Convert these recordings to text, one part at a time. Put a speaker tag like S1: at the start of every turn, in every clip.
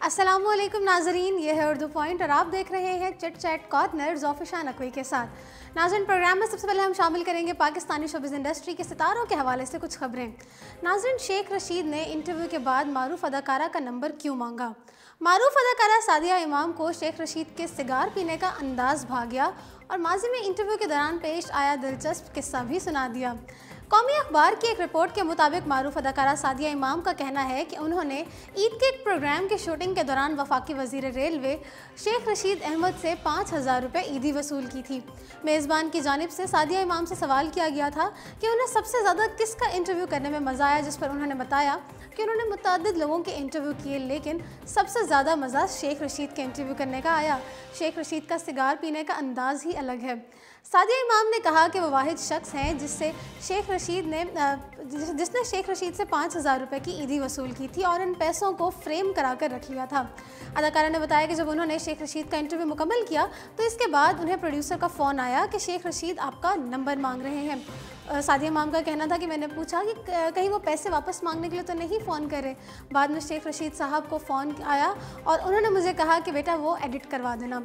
S1: अस्सलामुअलैकुम नाजरीन, ये है उर्दू पॉइंट और आप देख रहे हैं चिट चैट कॉर्नर ज़ोफ़िशा नकवी के साथ। नाज़रीन, प्रोग्राम में सबसे पहले हम शामिल करेंगे पाकिस्तानी शोबिज़ इंडस्ट्री के सितारों के हवाले से कुछ खबरें। नाज़रीन, शेख रशीद ने इंटरव्यू के बाद मारूफ अदाकारा का नंबर क्यों मांगा? मारूफ अदाकारा सादिया इमाम को शेख रशीद के सिगार पीने का अंदाज़ भा गया और माजी में इंटरव्यू के दौरान पेश आया दिलचस्प किस्सा भी सुना दिया। कौमी अखबार की एक रिपोर्ट के मुताबिक मारूफ अदाकारा सादिया इमाम का कहना है कि उन्होंने ईद के एक प्रोग्राम की शूटिंग के दौरान वफाकी वज़ीर रेलवे शेख रशीद अहमद से 5,000 रुपये ईदी वसूल की थी। मेज़बान की जानिब से सादिया इमाम से सवाल किया गया था कि उन्हें सबसे ज़्यादा किसका इंटरव्यू करने में मज़ा आया, जिस पर उन्होंने बताया कि उन्होंने मुतअद्दिद लोगों के इंटरव्यू किए, लेकिन सबसे ज़्यादा मज़ा शेख रशीद के इंटरव्यू करने का आया। शेख रशीद का सिगार पीने का अंदाज़ ही अलग है। सादिया इमाम ने कहा कि वो वाहिद शख्स हैं जिसने शेख रशीद से 5,000 रुपये की ईदी वसूल की थी और इन पैसों को फ्रेम करा कर रख लिया था। अदाकारा ने बताया कि जब उन्होंने शेख रशीद का इंटरव्यू मुकम्मल किया तो इसके बाद उन्हें प्रोड्यूसर का फ़ोन आया कि शेख रशीद आपका नंबर मांग रहे हैं। सादिया इमाम का कहना था कि मैंने पूछा कि कहीं वो पैसे वापस मांगने के लिए तो नहीं फ़ोन करे। बाद में शेख रशीद साहब को फ़ोन आया और उन्होंने मुझे कहा कि बेटा वो एडिट करवा देना।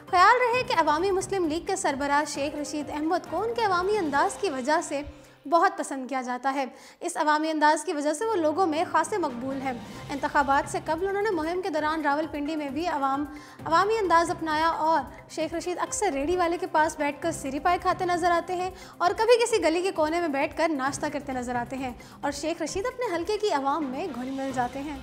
S1: ख्याल रहे कि अवामी मुस्लिम लीग के सरबराह शेख रशीद अहमद को उनके अवामी अंदाज़ की वजह से बहुत पसंद किया जाता है। इस अवामी अंदाज़ की वजह से वो लोगों में खासे मकबूल है। इंतखाबात से कबल उन्होंने मुहिम के दौरान रावलपिंडी में भी अवामी अंदाज़ अपनाया और शेख रशीद अक्सर रेडी वाले के पास बैठकर सिरी पाए खाते नज़र आते हैं और कभी किसी गली के कोने में बैठकर नाश्ता करते नज़र आते हैं और शेख रशीद अपने हल्के की आवाम में घुल मिल जाते हैं।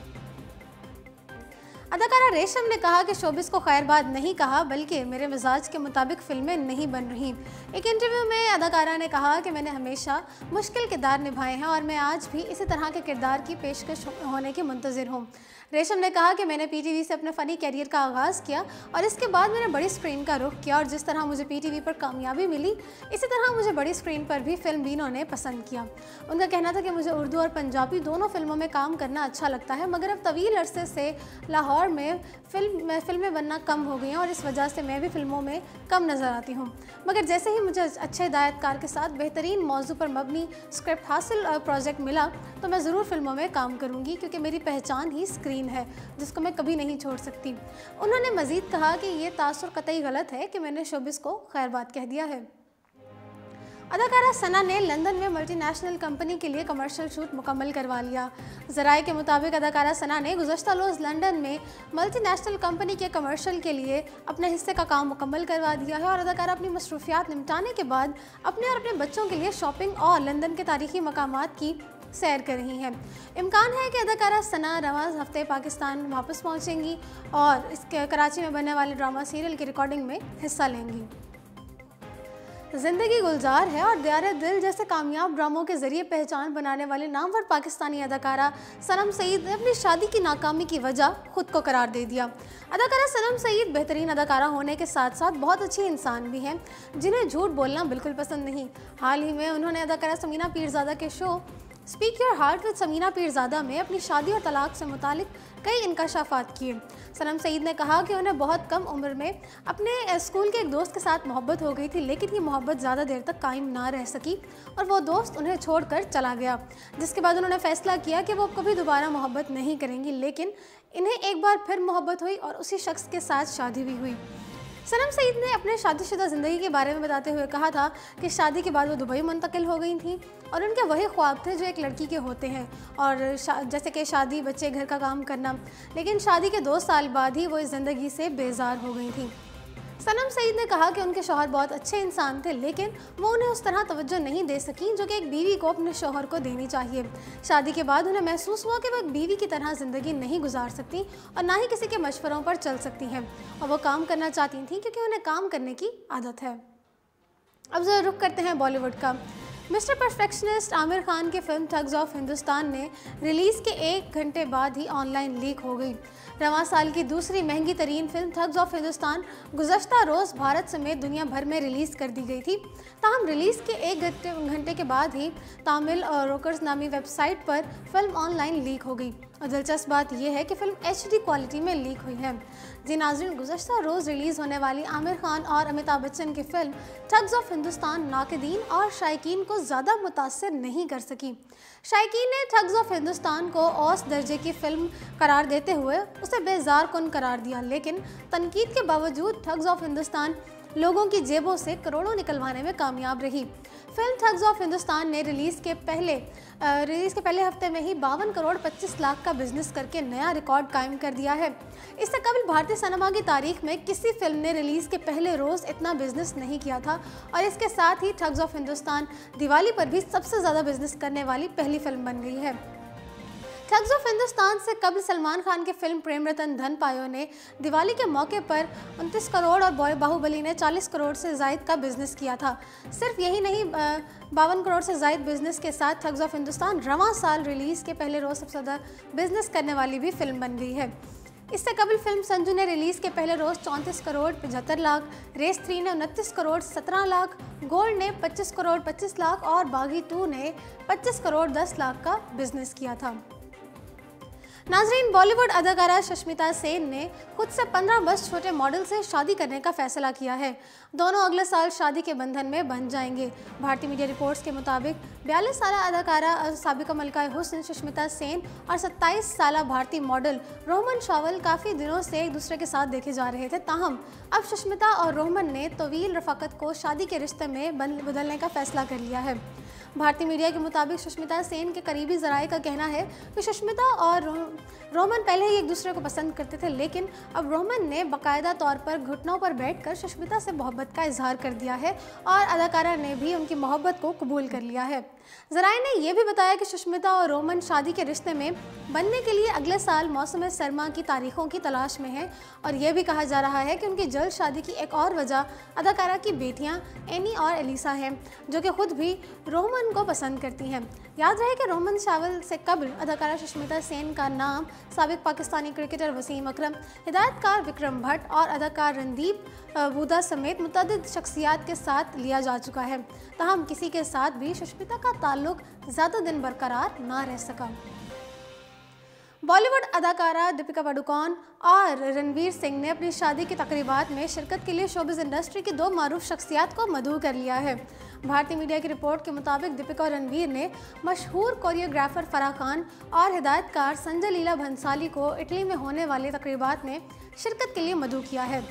S1: अदाकारा रेशम ने कहा कि शोबिस को खैरबाद नहीं कहा बल्कि मेरे मिजाज के मुताबिक फिल्में नहीं बन रही। एक इंटरव्यू में अदाकारा ने कहा कि मैंने हमेशा मुश्किल किरदार निभाए हैं और मैं आज भी इसी तरह के किरदार की पेशकश होने की मुंतज़िर हूँ। रेशम ने कहा कि मैंने पीटीवी से अपने फ़नी कैरियर का आगाज़ किया और इसके बाद मैंने बड़ी स्क्रीन का रुख किया और जिस तरह मुझे पीटीवी पर कामयाबी मिली इसी तरह मुझे बड़ी स्क्रीन पर भी फिल्म बीनों ने पसंद किया। उनका कहना था कि मुझे उर्दू और पंजाबी दोनों फिल्मों में काम करना अच्छा लगता है, मगर अब तवील अरसे से लाहौर में फिल्में बनना कम हो गई हैं और इस वजह से मैं भी फिल्मों में कम नज़र आती हूँ। मगर जैसे ही मुझे अच्छे हिदायतकार के साथ बेहतरीन मौजू पर मबनी स्क्रिप्ट हासिल प्रोजेक्ट मिला तो मैं ज़रूर फिल्मों में काम करूँगी, क्योंकि मेरी पहचान ही स्क्रीन है जिसको मैं कभी नहीं छोड़ सकती। उन्होंने मज़ीद कहा कि ये तासुर कतई गलत है कि मैंने शोबिस को खैरबाद कह दिया है। अदाकारा सना ने लंदन में मल्टीनेशनल कंपनी के लिए कमर्शियल शूट मुकम्मल करवा लिया। ज़राए के मुताबिक अदाकारा सना ने गुज़श्ता रोज़ लंदन में मल्टीनेशनल कंपनी के कमर्शियल के लिए अपने हिस्से का काम मुकम्मल करवा दिया है और अदाकारा अपनी मसरूफियात निपटाने के बाद अपने और अपने बच्चों के लिए शॉपिंग और लंदन के तारीखी मकामात की सैर कर रही हैं। इम्कान है कि अदाकारा सना रवां हफ्ते पाकिस्तान वापस पहुँचेंगी और इसके कराची में बनने वाले ड्रामा सीरियल की रिकॉर्डिंग में हिस्सा लेंगी। ज़िंदगी गुलजार है और दियारे दिल जैसे कामयाब ड्रामों के ज़रिए पहचान बनाने वाले नामवर पाकिस्तानी अदाकारा सनम सईद ने अपनी शादी की नाकामी की वजह खुद को करार दे दिया। अदाकारा सनम सईद बेहतरीन अदाकारा होने के साथ साथ बहुत अच्छी इंसान भी हैं जिन्हें झूठ बोलना बिल्कुल पसंद नहीं। हाल ही में उन्होंने अदाकारा समीना पीरज़ादा के show speak your heart with Samina Pirzada में अपनी शादी और तलाक से मुतालिक कई इंकशाफात किए। सनम सईद ने कहा कि उन्हें बहुत कम उम्र में अपने स्कूल के एक दोस्त के साथ मोहब्बत हो गई थी, लेकिन ये मोहब्बत ज़्यादा देर तक कायम ना रह सकी और वो दोस्त उन्हें छोड़कर चला गया, जिसके बाद उन्होंने फ़ैसला किया कि वो कभी दोबारा मोहब्बत नहीं करेंगी। लेकिन इन्हें एक बार फिर मोहब्बत हुई और उसी शख्स के साथ शादी भी हुई। सनम सईद ने अपने शादीशुदा ज़िंदगी के बारे में बताते हुए कहा था कि शादी के बाद वो दुबई मुंतकिल हो गई थी और उनके वही ख्वाब थे जो एक लड़की के होते हैं, और जैसे कि शादी, बच्चे, घर का काम करना। लेकिन शादी के 2 साल बाद ही वो इस ज़िंदगी से बेजार हो गई थी। सनम सईद ने कहा कि उनके शौहर बहुत अच्छे इंसान थे, लेकिन वो उन्हें उस तरह तवज्जो नहीं दे सकी जो कि एक बीवी को अपने शौहर को देनी चाहिए। शादी के बाद उन्हें महसूस हुआ कि वो एक बीवी की तरह ज़िंदगी नहीं गुजार सकती और ना ही किसी के मशवरों पर चल सकती हैं, और वो काम करना चाहती थी क्योंकि उन्हें काम करने की आदत है। अब ज़रा रुख करते हैं बॉलीवुड का। मिस्टर परफेक्शनिस्ट आमिर खान की फिल्म ठग्स ऑफ हिंदुस्तान ने रिलीज़ के 1 घंटे बाद ही ऑनलाइन लीक हो गई। रवां साल की दूसरी महंगी तरीन फिल्म ठग्स ऑफ हिंदुस्तान गुज़श्ता रोज़ भारत समेत दुनिया भर में रिलीज़ कर दी गई थी। ताहम रिलीज़ के 1 घंटे के बाद ही तामिल और रोकर्स नामी वेबसाइट पर फिल्म ऑनलाइन लीक हो गई। और दिलचस्प बात यह है कि फिल्म HD क्वालिटी में लीक हुई है। जी नाज़रीन, गुज़श्ता रोज़ रिलीज़ होने वाली आमिर खान और अमिताभ बच्चन की फिल्म ठग्स ऑफ हिंदुस्तान नाक़दीन और शायकीन को ज़्यादा मुतासिर नहीं कर सकी। शायकीन ने ठग्स ऑफ हिंदुस्तान को औस दर्जे की फिल्म करार देते हुए उसे बेजार कुन करार दिया, लेकिन तनकीद के बावजूद ठग्स ऑफ हिंदुस्तान लोगों की जेबों से करोड़ों निकलवाने में कामयाब रही। फिल्म ठग्स ऑफ हिंदुस्तान ने रिलीज़ के पहले हफ्ते में ही 52 करोड़ 25 लाख का बिजनेस करके नया रिकॉर्ड कायम कर दिया है। इससे कबल भारतीय सिनेमा की तारीख में किसी फिल्म ने रिलीज़ के पहले रोज़ इतना बिजनेस नहीं किया था और इसके साथ ही ठग्स ऑफ हिंदुस्तान दिवाली पर भी सबसे ज़्यादा बिजनेस करने वाली पहली फिल्म बन गई है। ठग्स ऑफ हिंदुस्तान से कबल सलमान खान की फिल्म प्रेम रतन धन पायो ने दिवाली के मौके पर 29 करोड़ और बाहुबली ने 40 करोड़ से ज़ायद का बिजनेस किया था। सिर्फ यही नहीं, 52 करोड़ से ज़ायद बिजनेस के साथ ठग्स ऑफ हिंदुस्तान रवां साल रिलीज़ के पहले रोज़ सबसे ज़्यादा बिजनेस करने वाली भी फिल्म बन गई है। इससे कबल फिल्म संजू ने रिलीज़ के पहले रोज़ 34 करोड़ 75 लाख, रेस 3 ने 29 करोड़ 17 लाख, गोल्ड ने 25 करोड़ 25 लाख और बागी 2 ने 25 करोड़ 10 लाख का बिजनेस किया था। नाजरीन, बॉलीवुड अदाकारा सुष्मिता सेन ने खुद से 15 वर्ष छोटे मॉडल से शादी करने का फैसला किया है। दोनों अगले साल शादी के बंधन में बंध जाएंगे। भारतीय मीडिया रिपोर्ट्स के मुताबिक 42 साल अदाकारा साबिका मलकाए हुस्न सुष्मिता सेन और 27 साल भारतीय मॉडल रोहमन शावल काफ़ी दिनों से एक दूसरे के साथ देखे जा रहे थे। ताहम अब सुष्मिता और रोहमन ने तवील रफ़ाकत को शादी के रिश्ते में बदलने का फैसला कर लिया है। भारतीय मीडिया के मुताबिक सुष्मिता सेन के करीबी ज़राए का कहना है कि सुष्मिता और रोहमन पहले ही एक दूसरे को पसंद करते थे, लेकिन अब रोहमन ने बाकायदा तौर पर घुटनों पर बैठकर सुष्मिता से मोहब्बत का इजहार कर दिया है और अदाकारा ने भी उनकी मोहब्बत को कबूल कर लिया है। ज़राए ने यह भी बताया कि सुष्मिता और रोहमन शादी के रिश्ते में बनने के लिए अगले साल मौसम सरमा की तारीखों की तलाश में हैं और यह भी कहा जा रहा है कि उनकी जल्द शादी की एक और वजह अदाकारा की बेटियां एनी और एलिसा हैं, जो कि खुद भी रोहमन को पसंद करती हैं। याद रहे कि रोहमन शावल से कबल अदाकारा सुष्मिता सेन का नाम साबिक पाकिस्तानी क्रिकेटर वसीम अकरम, हिदायतकार विक्रम भट्ट और अदाकार रणदीप बूदा समेत मुतअद्दिद शख्सियात के साथ लिया जा चुका है। ताहम किसी के साथ भी सुष्मिता का ताल्लुक ज़्यादा दिन बरकरार ना रह सका। बॉलीवुड अदाकारा दीपिका पादुकोण और रणवीर सिंह ने अपनी शादी की तकरीबात में शिरकत के लिए शोबिज़ इंडस्ट्री की 2 मारूफ शख्सियात को मदऊ कर लिया है। भारतीय मीडिया की रिपोर्ट के मुताबिक दीपिका और रणवीर ने मशहूर कोरियोग्राफर फराह खान और हिदायतकार संजय लीला भंसाली को इटली में होने वाली तकरीबात में शिरकत के लिए मदऊ किया है।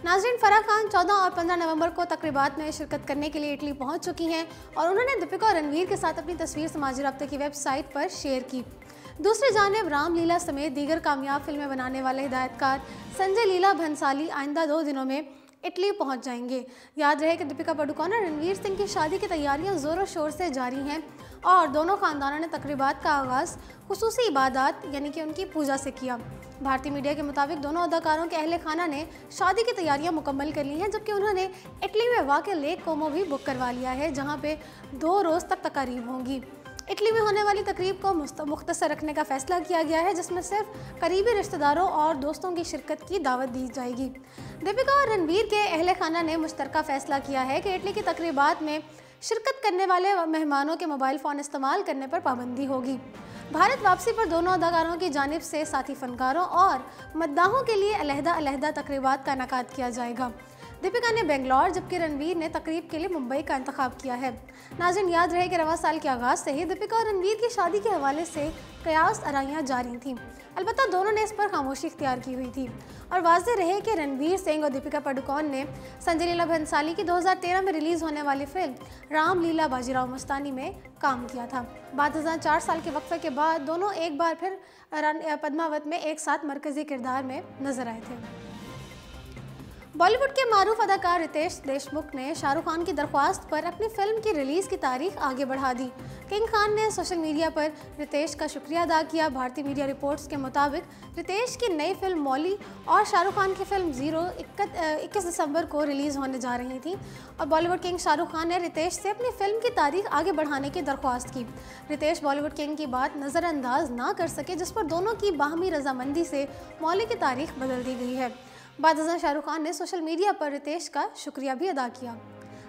S1: नाज़रीन, फराह खान 14 और 15 नवंबर को तकरीबात में शिरकत करने के लिए इटली पहुंच चुकी हैं और उन्होंने दीपिका और रणवीर के साथ अपनी तस्वीर समाजी राब्ते की वेबसाइट पर शेयर की। दूसरी जानिब रामलीला समेत दीगर कामयाब फिल्में बनाने वाले हिदायतकार संजय लीला भंसाली आइंदा 2 दिनों में इटली पहुंच जाएंगे। याद रहे कि दीपिका पादुकोण और रणवीर सिंह की शादी की तैयारियां ज़ोरों शोर से जारी हैं और दोनों खानदानों ने तकरीबात का आगाज़ खुसूसी इबादत यानी कि उनकी पूजा से किया। भारतीय मीडिया के मुताबिक दोनों अदाकारों के अहले खाना ने शादी की तैयारियां मुकम्मल कर ली हैं, जबकि उन्होंने इटली में वाक़ लेक कोमो भी बुक करवा लिया है, जहां पे 2 रोज़ तक तकारीब होंगी। इटली में होने वाली तकरीब को मुख्तसर रखने का फैसला किया गया है, जिसमें सिर्फ करीबी रिश्तेदारों और दोस्तों की शिरकत की दावत दी जाएगी। दीपिका और रणवीर के अहले खाना ने मुश्तरका फैसला किया है कि इटली की तकरीबात में शिरकत करने वाले मेहमानों के मोबाइल फ़ोन इस्तेमाल करने पर पाबंदी होगी। भारत वापसी पर दोनों अदाकारों की जानिब से साथी फनकारों और मद्दाहों के लिए अलहदा तकरीबात का इनेकाद किया जाएगा। दीपिका ने बेंगलोर जबकि रणवीर ने तकरीब के लिए मुंबई का इंतखाब किया है। नाज़रीन, याद रहे कि रवा साल के आगाज़ से ही दीपिका और रणवीर की शादी के हवाले से कयास आराइयाँ जारी थीं। अलबत्ता दोनों ने इस पर खामोशी इख्तियार की हुई थी और वाज़ेह रहे कि रणवीर सिंह और दीपिका पादुकोण ने संजय लीला भंसाली की 2013 में रिलीज़ होने वाली फिल्म रामलीला बाजीराव मस्तानी में काम किया था। बाद 4 साल के वक्फे के बाद दोनों एक बार फिर पद्मावत में एक साथ मरकज़ी किरदार में नजर आए थे। बॉलीवुड के मारूफ अदाकार रितेश देशमुख ने शाहरुख खान की दरख्वास्त पर अपनी फिल्म की रिलीज़ की तारीख आगे बढ़ा दी। किंग खान ने सोशल मीडिया पर रितेश का शुक्रिया अदा किया। भारतीय मीडिया रिपोर्ट्स के मुताबिक रितेश की नई फिल्म मौली और शाहरुख खान की फिल्म ज़ीरो 21 दिसंबर को रिलीज़ होने जा रही थी और बॉलीवुड किंग शाहरुख खान ने रितेश से अपनी फिल्म की तारीख आगे बढ़ाने की दरख्वास्त की। रितेश बॉलीवुड किंग की बात नज़रअंदाज ना कर सके, जिस पर दोनों की बाहमी रजामंदी से मौली की तारीख बदल दी गई है। बाद शाहरुख खान ने सोशल मीडिया पर रितेश का शुक्रिया भी अदा किया।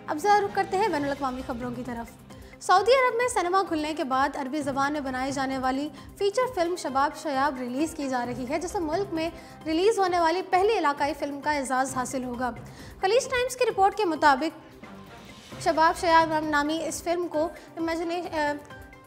S1: अब ज़रा रुख करते हैं बैनुल अक़वामी खबरों की तरफ। सऊदी अरब में सिनेमा खुलने के बाद अरबी ज़बान में बनाई जाने वाली फीचर फिल्म शबाब शयाब रिलीज़ की जा रही है, जिसे मुल्क में रिलीज़ होने वाली पहली इलाकाई फिल्म का एजाज़ हासिल होगा। खलीज टाइम्स की रिपोर्ट के मुताबिक शबाब शयाब नामी इस फिल्म को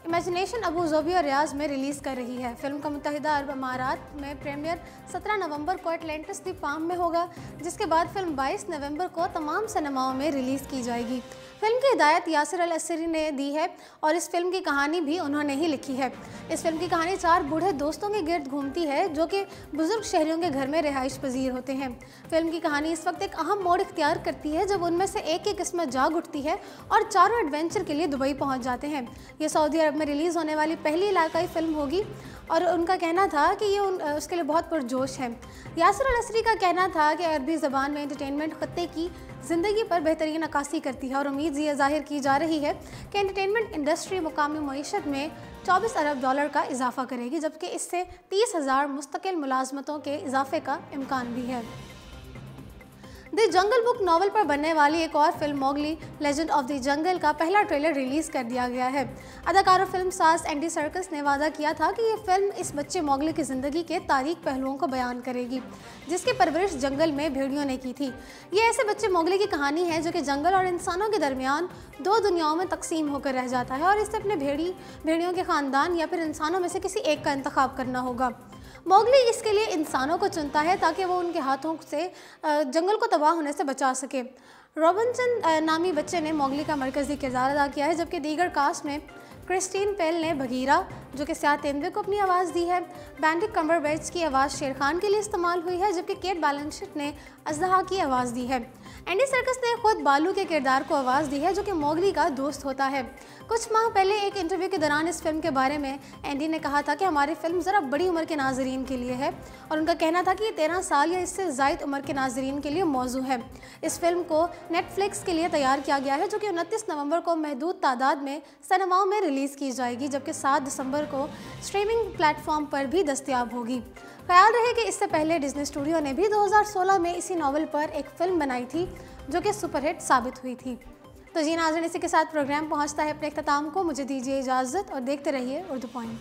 S1: इमेजिनेशन अबू ज़बी और रियाज में रिलीज़ कर रही है। फिल्म का मुत्तहिदा अरब अमारात में प्रीमियर 17 नवंबर को एटलांटिस दी पाम में होगा, जिसके बाद फिल्म 22 नवंबर को तमाम सिनेमाओं में रिलीज़ की जाएगी। फिल्म की हिदायत यासिर अल असरी ने दी है और इस फिल्म की कहानी भी उन्होंने ही लिखी है। इस फिल्म की कहानी 4 बूढ़े दोस्तों के गिर्द घूमती है जो कि बुजुर्ग शहरियों के घर में रिहाइश पजीर होते हैं। फिल्म की कहानी इस वक्त एक अहम मोड़ इख्तियार करती है जब उनमें से एक की किस्मत जाग उठती है और चारों एडवेंचर के लिए दुबई पहुंच जाते हैं। ये सऊदी अरब में रिलीज़ होने वाली पहली इलाकाई फिल्म होगी और उनका कहना था कि ये उसके लिए बहुत पुरजोश है। यासिर अल असरी का कहना था कि अरबी ज़बान में एंटरटेनमेंट खत्ते की ज़िंदगी पर बेहतरीन अक्कासी करती है और उम्मीद ये ज़ाहिर की जा रही है कि एंटरटेनमेंट इंडस्ट्री मुकामी मईशत में 24 अरब डॉलर का इजाफा करेगी, जबकि इससे 30,000 मुस्तकिल मुलाजमतों के इजाफे का इम्कान भी है। द जंगल बुक नावल पर बनने वाली एक और film Mowgli legend of the jungle का पहला ट्रेलर रिलीज़ कर दिया गया है। अदाकार और फिल्म साज एंडी सर्कस ने वादा किया था कि ये फिल्म इस बच्चे मोगली की ज़िंदगी के तारीख पहलुओं को बयान करेगी, जिसकी परवरिश जंगल में भेड़ियों ने की थी। ये ऐसे बच्चे मोगली की कहानी है जो कि जंगल और इंसानों के दरमियान 2 दुनियाओं में तकसीम होकर रह जाता है और इससे अपने भेड़ियों के ख़ानदान या फिर इंसानों में से किसी एक का इंतखाब करना होगा। मोगली इसके लिए इंसानों को चुनता है ताकि वो उनके हाथों से जंगल को तबाह होने से बचा सके। रॉबिन्सन नामी बच्चे ने मोगली का मरकज़ी किरदार अदा किया है, जबकि दीगर कास्ट में क्रिस्टीन पेल ने बगीरा जो कि सियाह तेंदुए को अपनी आवाज़ दी है। बेनेडिक्ट कम्बरबैच की आवाज़ शेर खान के लिए इस्तेमाल हुई है, जबकि केट ब्लैंचेट ने अजदहा की आवाज़ दी है। एंडी सर्कस ने खुद बालू के किरदार को आवाज़ दी है जो कि मोगली का दोस्त होता है। कुछ माह पहले एक इंटरव्यू के दौरान इस फिल्म के बारे में एंडी ने कहा था कि हमारी फिल्म ज़रा बड़ी उम्र के नाजरीन के लिए है और उनका कहना था कि ये 13 साल या इससे ज़ायद उम्र के नाजरीन के लिए मौजू है। इस फिल्म को नेटफ्लिक्स के लिए तैयार किया गया है जो कि 29 नवंबर को महदूद तादाद में सिनेमाओं में रिलीज़ की जाएगी, जबकि 7 दिसंबर को स्ट्रीमिंग प्लेटफॉर्म पर भी दस्तयाब होगी। ख्याल रहे कि इससे पहले डिज्नी स्टूडियो ने भी 2016 में इसी नावल पर एक फिल्म बनाई थी जो कि सुपरहिट साबित हुई थी। तो जी नाज़रीन, इसी के साथ प्रोग्राम पहुंचता है अपने इख्तिताम को। मुझे दीजिए इजाज़त और देखते रहिए उर्दू पॉइंट।